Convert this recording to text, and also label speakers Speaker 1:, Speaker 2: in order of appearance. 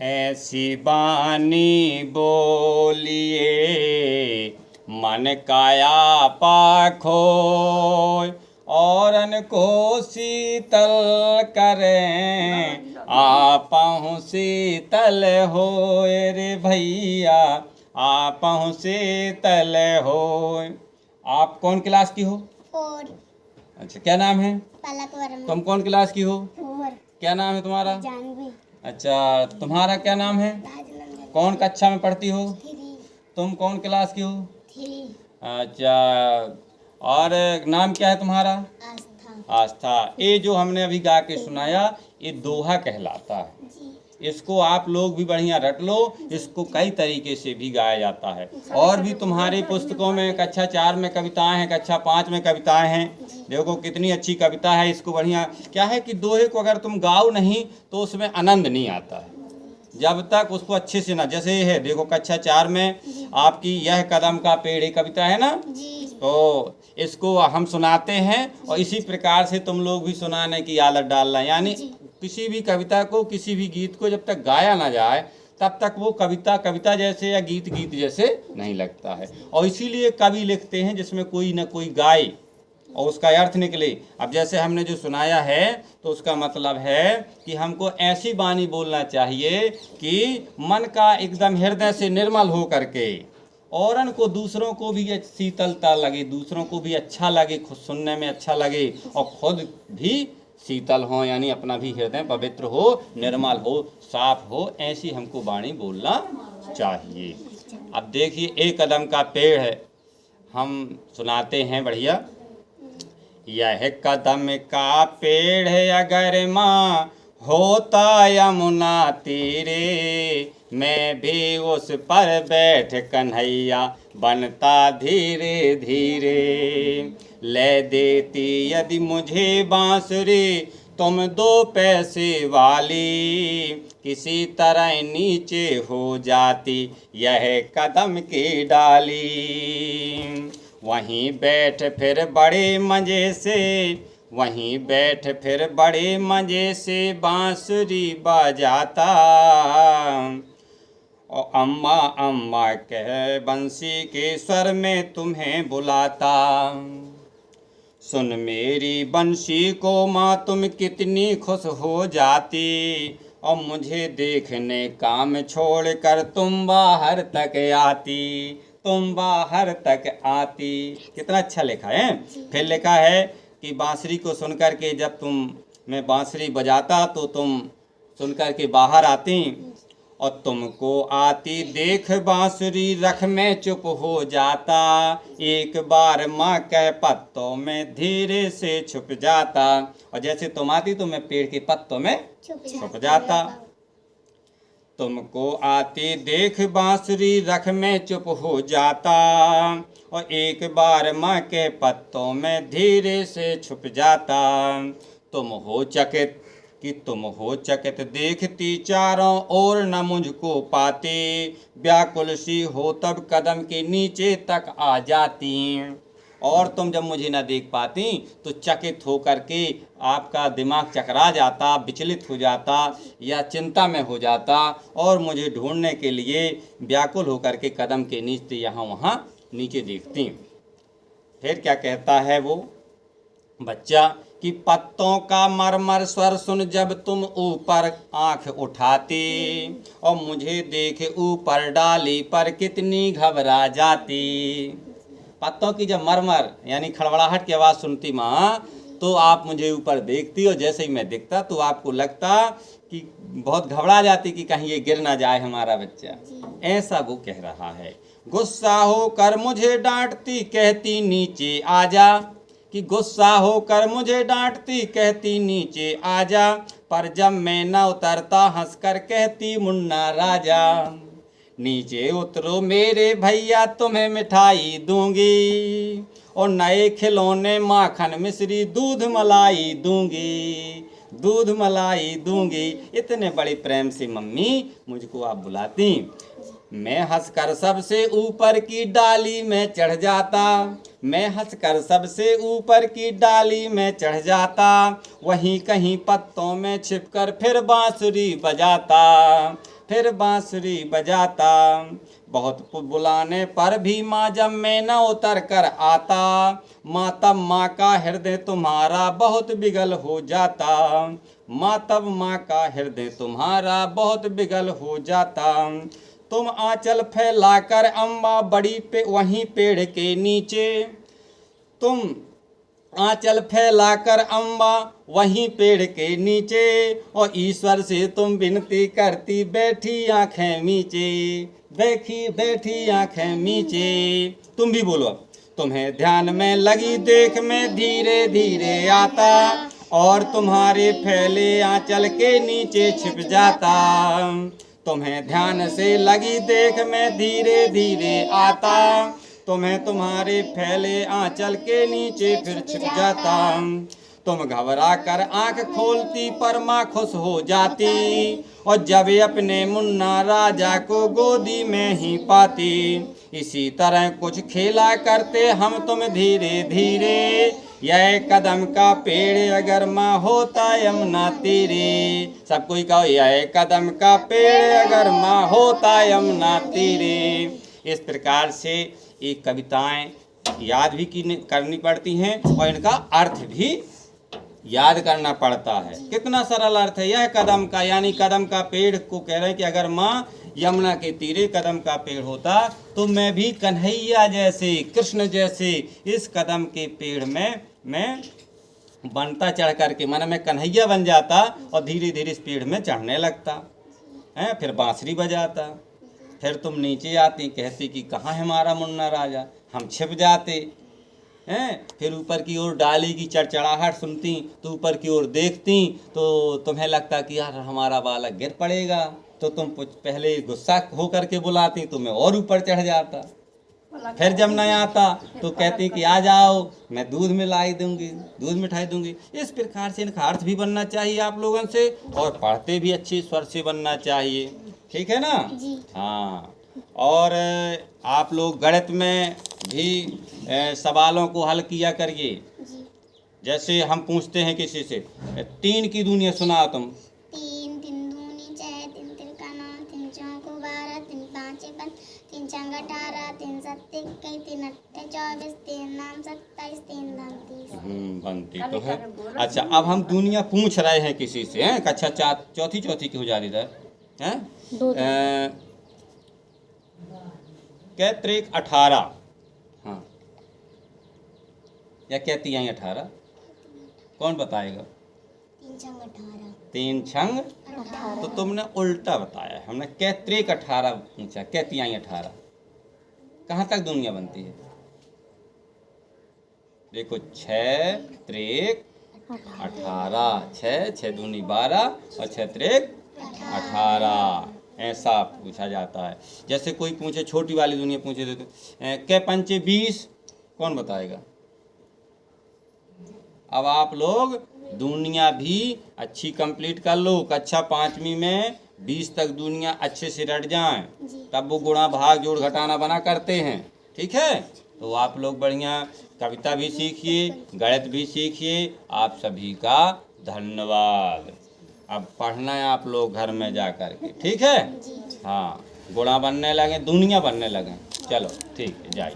Speaker 1: ऐसी बानी बोलिए मन काया पाखोय, औरन को शीतल करें आपहु शीतल होय रे भैया, आपहु शीतल होय। आप कौन क्लास की हो?
Speaker 2: 4।
Speaker 1: अच्छा, क्या नाम है?
Speaker 2: पलक वर्मा।
Speaker 1: तुम कौन क्लास की हो?
Speaker 2: 4।
Speaker 1: क्या नाम है तुम्हारा?
Speaker 2: जानवी।
Speaker 1: अच्छा, तुम्हारा क्या नाम है?
Speaker 2: राजनंदन।
Speaker 1: कौन कक्षा में पढ़ती हो?
Speaker 2: 3।
Speaker 1: तुम कौन क्लास की हो?
Speaker 2: 3।
Speaker 1: अच्छा, और नाम क्या है तुम्हारा?
Speaker 2: आस्था।
Speaker 1: आस्था। ये जो हमने अभी गा के सुनाया ये दोहा कहलाता है।
Speaker 2: जी।
Speaker 1: इसको आप लोग भी बढ़िया रट लो, इसको कई तरीके से भी गाया जाता है। और भी तुम्हारे पुस्तकों में कक्षा 4 में कविताएं हैं, कक्षा 5 में कविताएं हैं। देखो कितनी अच्छी कविता है। इसको बढ़िया क्या है कि दोहे को अगर तुम गाओ नहीं तो उसमें आनंद नहीं आता है, जब तक उसको अच्छे से ना, जैसे ये है देखो कक्षा 4 में आपकी यह कदम का पेड़, ये कविता है ना,
Speaker 2: जी।
Speaker 1: तो इसको हम सुनाते हैं और इसी प्रकार से तुम लोग भी सुनाने की आदत डालना। यानी किसी भी कविता को, किसी भी गीत को जब तक गाया ना जाए तब तक वो कविता कविता जैसे या गीत गीत जैसे नहीं लगता है। और इसीलिए कवि लिखते हैं जिसमें कोई ना कोई गाए और उसका अर्थ निकले। अब जैसे हमने जो सुनाया है तो उसका मतलब है कि हमको ऐसी बानी बोलना चाहिए कि मन का एकदम हृदय से निर्मल हो करके, औरन को दूसरों को भी शीतलता लगे, दूसरों को भी अच्छा लगे, खुद सुनने में अच्छा लगे और खुद भी शीतल हो, यानी अपना भी हृदय पवित्र हो, निर्मल हो, साफ हो। ऐसी हमको वाणी बोलना चाहिए। अब देखिए एक कदम का पेड़ है, हम सुनाते हैं बढ़िया। यह कदम का पेड़ है अगर माँ होता यमुना तीरे, मैं भी उस पर बैठ कन्हैया बनता धीरे धीरे। ले देती यदि मुझे बांसुरी तुम 2 पैसे वाली, किसी तरह नीचे हो जाती यह कदम की डाली। वहीं बैठ फिर बड़े मजे से, वहीं बैठ फिर बड़े मजे से बांसुरी बजाता, और अम्मा अम्मा कह बंसी के स्वर में तुम्हें बुलाता। सुन मेरी बंसी को माँ तुम कितनी खुश हो जाती, और मुझे देखने काम छोड़ कर तुम बाहर तक आती, तुम बाहर तक आती। कितना अच्छा लिखा है। फिर लिखा है कि बांसुरी को सुनकर के जब मैं बांसुरी बजाता तो तुम सुनकर के बाहर आती, और तुमको आती देख बांसुरी रख में चुप हो जाता, एक बार माँ कह पत्तों में धीरे से छुप जाता। और जैसे तुम आती तो मैं पेड़ के पत्तों में छुप जाता। तुमको आती देख बांसुरी रख में चुप हो जाता, और एक बार माँ के पत्तों में धीरे से छुप जाता। तुम हो चकित कि तुम हो चकित देखती चारों ओर न मुझको पाती, व्याकुल सी हो तब कदम के नीचे तक आ जाती। और तुम जब मुझे न देख पाती तो चकित हो करके आपका दिमाग चकरा जाता, विचलित हो जाता या चिंता में हो जाता, और मुझे ढूंढने के लिए व्याकुल होकर के कदम के नीचे यहाँ वहाँ नीचे देखती। फिर क्या कहता है वो बच्चा कि पत्तों का मरमर स्वर सुन जब तुम ऊपर आंख उठाती, और मुझे देखे ऊपर डाली पर कितनी घबरा जाती। पत्तों की जब मरमर यानी खड़बड़ाहट की आवाज़ सुनती माँ तो आप मुझे ऊपर देखती, और जैसे ही मैं दिखता तो आपको लगता कि बहुत घबरा जाती कि कहीं ये गिर ना जाए हमारा बच्चा। ऐसा वो कह रहा है। गुस्सा होकर मुझे डांटती कहती नीचे आजा, कि गुस्सा होकर मुझे डांटती कहती नीचे आजा, पर जब मैं न उतरता हंसकर कहती मुन्ना राजा। नीचे उतरो मेरे भैया तुम्हें मिठाई दूंगी, और नए खिलौने माखन मिश्री दूध मलाई दूंगी, दूध मलाई दूंगी। इतने बड़े प्रेम से मम्मी मुझको आप बुलाती। मैं हंसकर सबसे ऊपर की डाली में चढ़ जाता, मैं हंसकर सबसे ऊपर की डाली में चढ़ जाता, वहीं कहीं पत्तों में छिपकर फिर बांसुरी बजाता, फिर बांसुरी बजाता। बहुत बुलाने पर भी माँ जब मैं न उतर कर आता, माँ तब माँ का हृदय तुम्हारा बहुत बिगल हो जाता। माँ तब माँ का हृदय तुम्हारा बहुत बिगल हो जाता। तुम आंचल फैलाकर अम्मा बड़ी पे वहीं पेड़ के नीचे, तुम आंचल फैलाकर अम्मा वहीं पेड़ के नीचे, और ईश्वर से तुम विनती करती बैठी आंखें मीचे, बैठी आंखें मीचे। तुम भी बोलो अब। तुम्हें ध्यान में लगी देख मैं धीरे धीरे आता, और तुम्हारे फैले आंचल के नीचे छिप जाता। तुम्हें ध्यान से लगी देख मैं धीरे धीरे आता, तुम्हें तुम्हारे फैले आंचल के नीचे फिर छिप जाता। तुम घबरा कर आंख खोलती पर माँ खुश हो जाती, और जब अपने मुन्ना राजा को गोदी में ही पाती। इसी तरह कुछ खेला करते हम तुम धीरे धीरे, यह कदम का पेड़ अगर माँ होता यमुना तीरे। सब कोई कहो, यह कदम का पेड़ अगर माँ होता यमुना तीरे। इस प्रकार से ये कविताएं याद भी करनी पड़ती हैं, और इनका अर्थ भी याद करना पड़ता है। कितना सरल अर्थ है यह कदम का, यानी कदम का पेड़ को कह रहे हैं कि अगर माँ यमुना के तीरे कदम का पेड़ होता तो मैं भी कन्हैया जैसे, कृष्ण जैसे इस कदम के पेड़ में मैं बनता, चढ़ करके माना मैं कन्हैया बन जाता और धीरे धीरे इस पेड़ में चढ़ने लगता है। फिर बांसुरी बजाता, फिर तुम नीचे आती, कहती कि कहाँ है हमारा मुन्ना राजा, हम छिप जाते हैं। फिर ऊपर की ओर डाली की चड़चड़ाहट सुनती तो ऊपर की ओर देखती तो तुम्हें लगता कि यार हमारा बालक गिर पड़ेगा, तो तुम पहले गुस्सा हो करके बुलाती तो मैं और ऊपर चढ़ जाता। फिर जब नहीं आता तो कहती कि आ जाओ, मैं दूध मिलाई दूंगी, दूध मिठाई दूंगी। इस प्रकार से इनका अर्थ भी बनना चाहिए आप लोगों से, और पढ़ते भी अच्छे स्वर से बनना चाहिए। ठीक है ना
Speaker 2: जी।
Speaker 1: हाँ। और आप लोग गणित में भी सवालों को हल किया करिए।
Speaker 2: जी।
Speaker 1: जैसे हम पूछते हैं किसी से, 3 की दूनिया सुनाओ तुम।
Speaker 2: 3 3 दूनी 6 3 तिरका 9 3 चौको 12 3 पाँचे 5 3 छंग 18 3 सत्ते 21 3 अट्ठे 24 3 नाम 27 3 दाम 30।
Speaker 1: बनती तो है। अच्छा, अब हम दुनिया पूछ रहे हैं किसी से, हैं कक्षा चौथी की हो जा रही है, क्या 3 18, हाँ या क्या 3 18, कौन बताएगा?
Speaker 2: 3 छंग 18।
Speaker 1: 3 छंग, तो तुमने उल्टा बताया, हमने क्या 3 18 पूछा, क्या 3 18, कहाँ तक दुनिया बनती है? देखो 6 3 18, 6 दूनी 12 और 6 3 18, ऐसा पूछा जाता है। जैसे कोई पूछे छोटी वाली दुनिया पूछे तो क्या 5 20, कौन बताएगा? अब आप लोग दुनिया भी अच्छी कंप्लीट कर लो, कक्षा 5वीं में 20 तक दुनिया अच्छे से रट जाएं, तब वो गुणा भाग जोड़ घटाना बना करते हैं। ठीक है, तो आप लोग बढ़िया कविता भी सीखिए, गणित भी सीखिए। आप सभी का धन्यवाद। अब पढ़ना है आप लोग घर में जा कर के, ठीक है? हाँ, गुणा बनने लगे, दुनिया बनने लगे। चलो ठीक है, जाइए।